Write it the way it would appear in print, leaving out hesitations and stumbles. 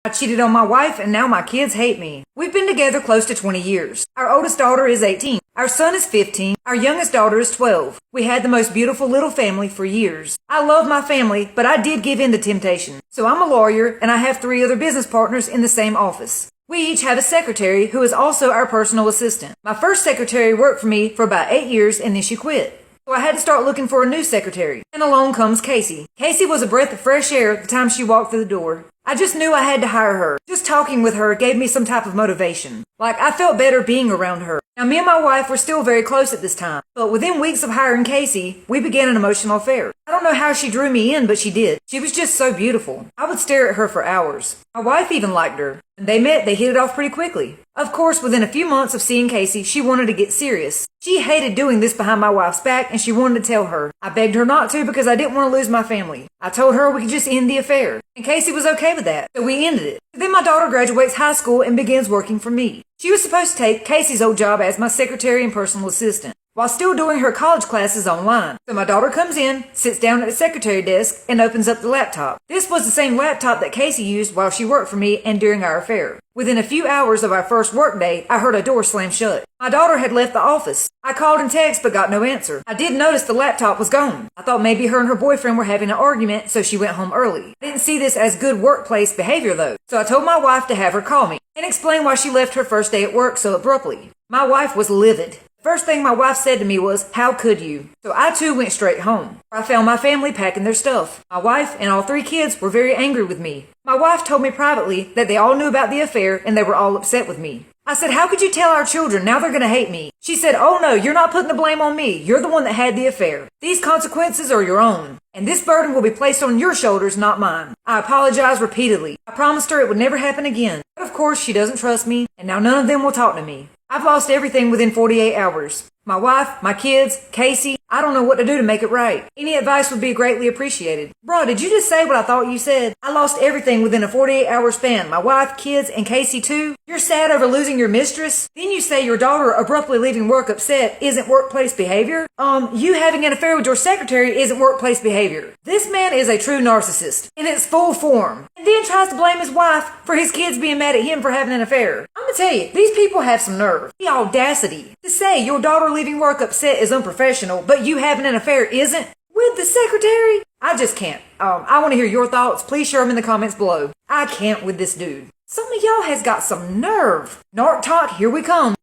I cheated on my wife and now my kids hate me. We've been together close to 20 years. Our oldest daughter is 18. Our son is 15. Our youngest daughter is 12. We had the most beautiful little family for years. I love my family, but I did give in to temptation. So I'm a lawyer and I have 3 other business partners in the same office. We each have a secretary who is also our personal assistant. My first secretary worked for me for about 8 years and then she quit. So I had to start looking for a new secretary. And along comes Casey. Casey was a breath of fresh air the time she walked through the door. I just knew I had to hire her. Just talking with her gave me some type of motivation. Like, I felt better being around her. Now, me and my wife were still very close at this time, but within weeks of hiring Casey, we began an emotional affair. I don't know how she drew me in, but she did. She was just so beautiful. I would stare at her for hours. My wife even liked her. When they met, they hit it off pretty quickly. Of course, within a few months of seeing Casey, she wanted to get serious. She hated doing this behind my wife's back, and she wanted to tell her. I begged her not to because I didn't want to lose my family. I told her we could just end the affair, and Casey was okay with that, so we ended it. Then my daughter graduates high school and begins working for me. She was supposed to take Casey's old job as my secretary and personal assistant, while still doing her college classes online. So my daughter comes in, sits down at the secretary desk, and opens up the laptop. This was the same laptop that Casey used while she worked for me and during our affair. Within a few hours of our first workday, I heard a door slam shut. My daughter had left the office. I called and texted but got no answer. I did notice the laptop was gone. I thought maybe her and her boyfriend were having an argument, so she went home early. I didn't see this as good workplace behavior though, so I told my wife to have her call me and explain why she left her first day at work so abruptly. My wife was livid. First thing my wife said to me was, "How could you?" So I too went straight home. I found my family packing their stuff. My wife and all 3 kids were very angry with me. My wife told me privately that they all knew about the affair and they were all upset with me. I said, "How could you tell our children? Now they're going to hate me." She said, "Oh no, you're not putting the blame on me. You're the one that had the affair. These consequences are your own. And this burden will be placed on your shoulders, not mine." I apologized repeatedly. I promised her it would never happen again. But of course, she doesn't trust me, and now none of them will talk to me. I've lost everything within 48 hours. My wife, my kids, Casey. I don't know what to do to make it right. Any advice would be greatly appreciated. Bro, did you just say what I thought you said? I lost everything within a 48-hour span. My wife, kids, and Casey too. You're sad over losing your mistress? Then you say your daughter abruptly leaving work upset isn't workplace behavior? You having an affair with your secretary isn't workplace behavior. This man is a true narcissist in its full form. And then tries to blame his wife for his kids being mad at him for having an affair. I'm gonna tell you, these people have some nerve. The audacity to say your daughter leaving work upset is unprofessional, but you having an affair isn't? With the secretary? I just can't. I want to hear your thoughts. Please share them in the comments below. I can't with this dude. Some of y'all has got some nerve. Narc talk, here we come.